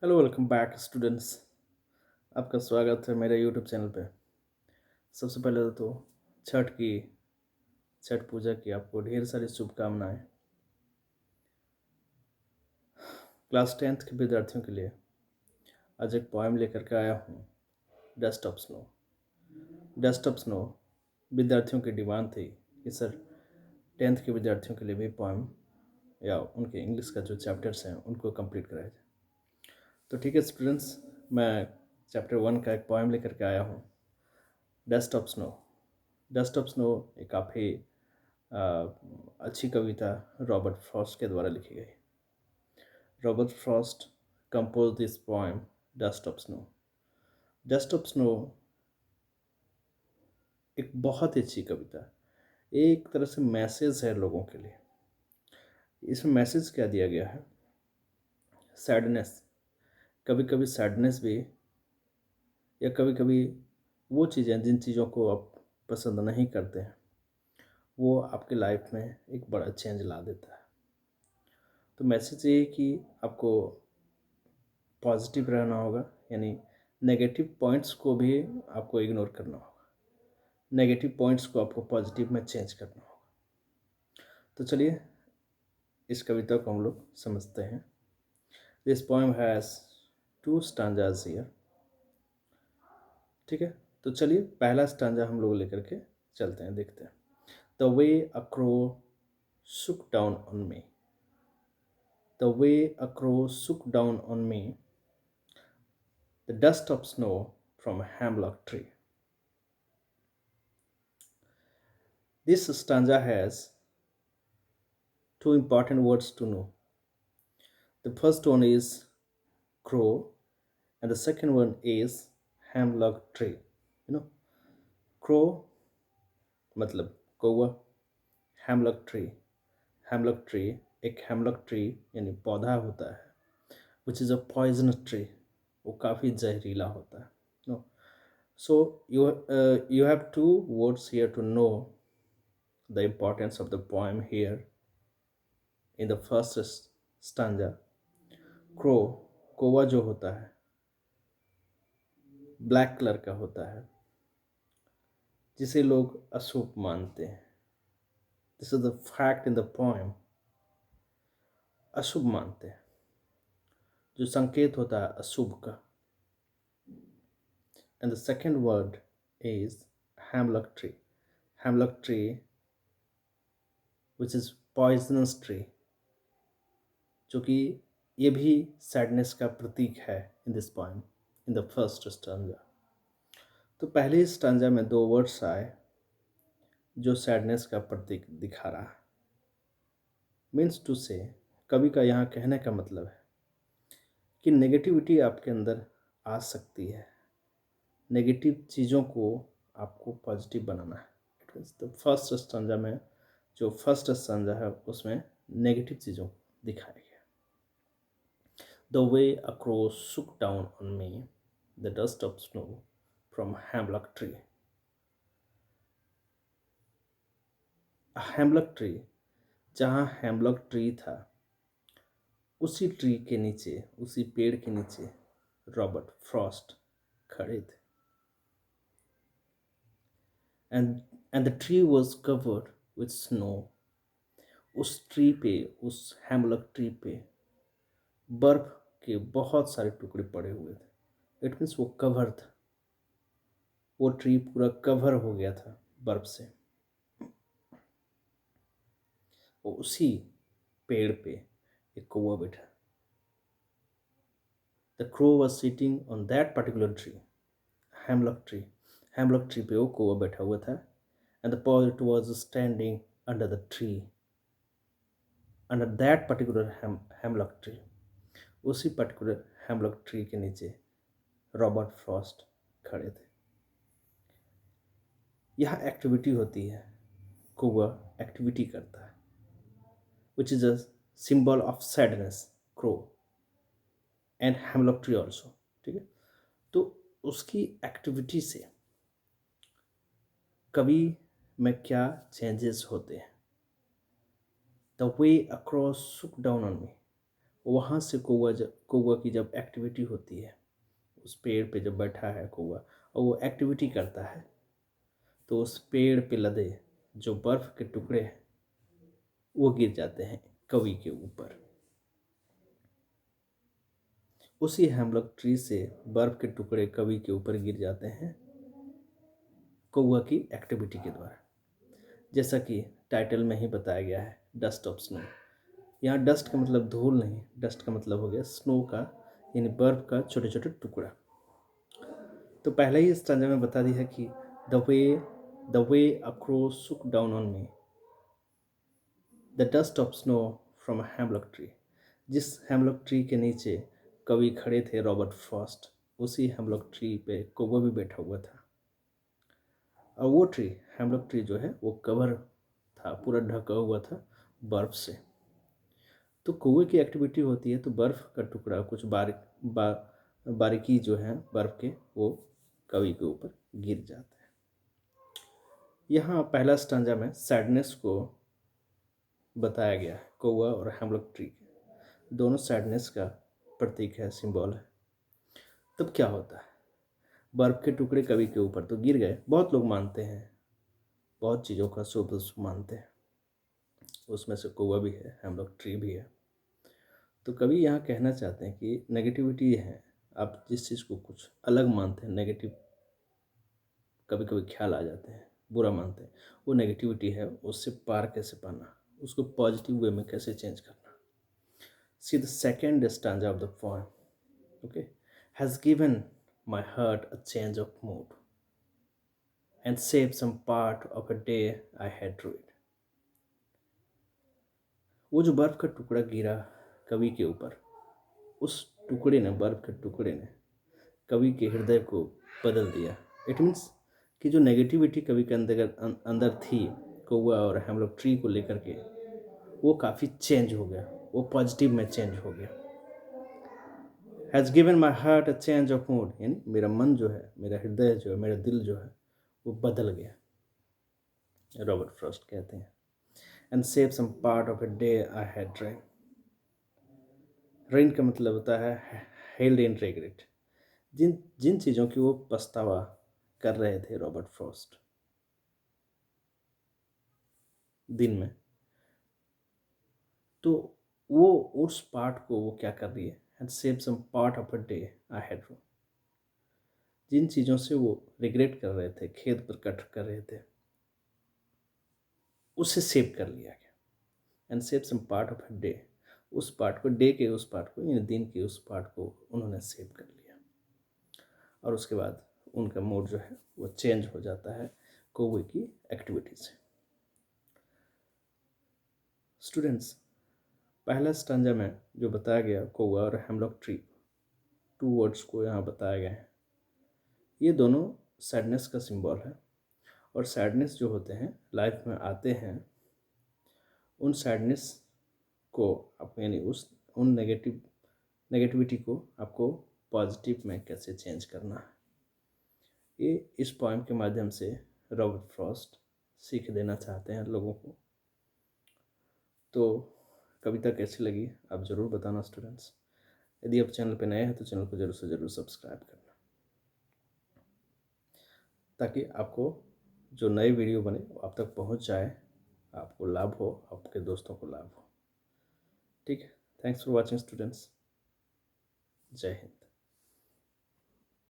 Hello welcome back students. आपका स्वागत है मेरे यूट्यूब चैनल पे। सबसे पहले तो छठ की छठ पूजा की आपको ढेर सारी शुभकामनाएं। क्लास 10th के विद्यार्थियों के लिए आज एक पोएम लेकर के आया हूँ, dust of snow. Dust of snow विद्यार्थियों की डिमांड थी कि सर 10th के विद्यार्थियों के लिए भी पोएम या उनके इंग्लिश का जो चैप्टर्स हैं उनको कंप्लीट कराया जाए। तो ठीक है स्टूडेंट्स, मैं चैप्टर 1 का एक पोएम लेकर के आया हूँ, dust of snow. Dust of snow एक काफ़ी अच्छी कविता रॉबर्ट फ्रॉस्ट के द्वारा लिखी गई। Robert Frost compose this poem dust of snow. Dust of snow एक बहुत ही अच्छी कविता, एक तरह से मैसेज है लोगों के लिए। इसमें मैसेज क्या दिया गया है? सैडनेस, कभी कभी सैडनेस भी, या कभी कभी वो चीज़ें जिन चीज़ों को आप पसंद नहीं करते हैं वो आपके लाइफ में एक बड़ा चेंज ला देता है। तो मैसेज ये है कि आपको पॉजिटिव रहना होगा, यानी नेगेटिव पॉइंट्स को भी आपको इग्नोर करना होगा, नेगेटिव पॉइंट्स को आपको पॉजिटिव में चेंज करना होगा। तो चलिए इस कविता को हम लोग समझते हैं। This poem has 2 stanzas here. ठीक है, तो चलिए पहला स्टांजा हम लोग लेकर के चलते हैं, देखते हैं। The way a crow shook down on me, the way a crow shook down on me, the dust of snow from a hemlock tree. This stanza has two important words to know. The first one is crow, and the second one is hemlock tree. You know, crow मतलब कौवा, hemlock tree, hemlock tree एक hemlock tree यानी पौधा होता है, which is a poisonous tree, वो काफ़ी जहरीला होता है। No, so you have two words here to know the importance of the poem here. In the first stanza, crow, कौवा जो होता है ब्लैक कलर का होता है, जिसे लोग अशुभ मानते हैं। This is the fact in the poem. अशुभ मानते हैं, जो संकेत होता है अशुभ का। And the second word is hemlock tree. Hemlock tree which is poisonous tree, जो कि ये भी सैडनेस का प्रतीक है in this poem, in the first stanza. तो पहले स्टांजा में 2 वर्ड्स आए जो सैडनेस का प्रतीक दिखा रहा है। मीन्स टू से, कवि का यहाँ कहने का मतलब है कि नेगेटिविटी आपके अंदर आ सकती है, नेगेटिव चीज़ों को आपको पॉजिटिव बनाना है। It means the first stanza में, जो फर्स्ट स्टांजा है उसमें नेगेटिव चीज़ों को दिखाया गया। The way a crow shook down on me, the dust of snow from hemlock tree. Hemlock tree, जहाँ हेमलॉक ट्री था उसी ट्री के नीचे, उसी पेड़ के नीचे रॉबर्ट फ्रॉस्ट खड़े थे। And the tree was covered with snow. उस ट्री पे, उस हेमलॉक ट्री पे बर्फ के बहुत सारे टुकड़े पड़े हुए थे। इट मीन्स वो कवर था, वो ट्री पूरा कवर हो गया था बर्फ से। वो उसी पेड़ पे एक कौवा बैठा। The crow was sitting on that particular tree, hemlock tree. Hemlock tree पे वो कौवा बैठा हुआ था। And the poet was standing under the tree, under that particular hemlock tree. उसी पर्टिकुलर हेमलॉक ट्री के नीचे रॉबर्ट फ्रॉस्ट खड़े थे। यह एक्टिविटी होती है, कौवा एक्टिविटी करता है, which is a symbol of sadness, crow and hemlock tree also. ठीक है, तो उसकी एक्टिविटी से कवि में क्या चेंजेस होते हैं। The way across shook down on me, वहाँ से कौवा की जब एक्टिविटी होती है, उस पेड़ पे जब बैठा है कौवा और वो एक्टिविटी करता है, तो उस पेड़ पे लदे जो बर्फ़ के टुकड़े हैं वो गिर जाते हैं कवि के ऊपर। उसी हेमलॉक ट्री से बर्फ़ के टुकड़े कवि के ऊपर गिर जाते हैं कौवा की एक्टिविटी के द्वारा। जैसा कि टाइटल में ही बताया गया है, डस्ट ऑफ स्नो। यहाँ डस्ट का मतलब धूल नहीं, डस्ट का मतलब हो गया स्नो का, यानी बर्फ़ का छोटे छोटे टुकड़ा। तो पहले ही इस स्टैंजा में बता दिया है कि द वे अ क्रो सुक down on me the dust of snow from a hemlock tree. जिस हेमलॉक ट्री के नीचे कवि खड़े थे रॉबर्ट फ्रॉस्ट, उसी हेमलॉक ट्री पे कौवा भी बैठा हुआ था। और वो ट्री, हेमलॉक ट्री जो है वो कवर था, पूरा ढका हुआ था बर्फ़ से। तो कौवे की एक्टिविटी होती है तो बर्फ़ का टुकड़ा कुछ बारीकी जो है बर्फ़ के वो कवि के ऊपर गिर जाता है। यहाँ पहला स्टांजा में सैडनेस को बताया गया है। कौवा और हेमलॉक ट्री दोनों सैडनेस का प्रतीक है, सिंबल है। तब क्या होता है, बर्फ़ के टुकड़े कवि के ऊपर तो गिर गए। बहुत लोग मानते हैं, बहुत चीज़ों का शुभ मानते हैं, उसमें से कौवा भी है, हेमलॉक ट्री भी है। तो कवि यहाँ कहना चाहते हैं कि नेगेटिविटी ये है, आप जिस चीज़ को कुछ अलग मानते हैं, नेगेटिव कभी कभी ख्याल आ जाते हैं, बुरा मानते हैं, वो नेगेटिविटी है, उससे पार कैसे पाना, उसको पॉजिटिव वे में कैसे चेंज करना। See the second stanza of the poem, okay, has given my heart a change of mood and save some part of a day I had rued. वो जो बर्फ़ का टुकड़ा गिरा कवि के ऊपर, उस टुकड़े ने, बर्फ़ के टुकड़े ने कवि के हृदय को बदल दिया। इट मीन्स कि जो नेगेटिविटी कवि के अंदर थी कौवा और हेमलॉक ट्री को लेकर के, वो काफ़ी चेंज हो गया, वो पॉजिटिव में चेंज हो गया। Has given my heart a change of mood, यानी मेरा मन जो है, मेरा हृदय जो है, मेरा दिल जो है वो बदल गया, रॉबर्ट फ्रॉस्ट कहते हैं। And save some part of a day I had dream. Rain का मतलब होता है हेल्ड इन रिग्रेट, जिन जिन चीज़ों की वो पछतावा कर रहे थे रॉबर्ट फ्रॉस्ट दिन में, तो वो उस पार्ट को वो क्या कर रही है, and save some part of a day I had, जिन चीज़ों से वो रिग्रेट कर रहे थे, खेद प्रकट कर रहे थे, उसे सेव कर लिया गया। And save some part of a day, उस पार्ट को, डे के उस पार्ट को, यानी दिन के उस पार्ट को उन्होंने सेव कर लिया। और उसके बाद उनका मूड जो है वो चेंज हो जाता है कौवे की एक्टिविटी से। स्टूडेंट्स, पहला स्टैंजा में जो बताया गया कौवा और हेमलॉक ट्री, टू वर्ड्स को यहाँ बताया गया है, ये दोनों सैडनेस का सिंबल है। और सैडनेस जो होते हैं लाइफ में आते हैं, उन सैडनेस को आप, यानी उस उन नेगेटिविटी को आपको पॉजिटिव में कैसे चेंज करना है, ये इस पोएम के माध्यम से रॉबर्ट फ्रॉस्ट सीख देना चाहते हैं लोगों को। तो कविता कैसी लगी आप ज़रूर बताना स्टूडेंट्स। यदि आप चैनल पर नए हैं तो चैनल को ज़रूर से ज़रूर सब्सक्राइब करना, ताकि आपको जो नए वीडियो बने वो आप तक पहुंच जाए, आपको लाभ हो, आपके दोस्तों को लाभ हो। ठीक है, थैंक्स फॉर वॉचिंग स्टूडेंट्स। जय हिंद।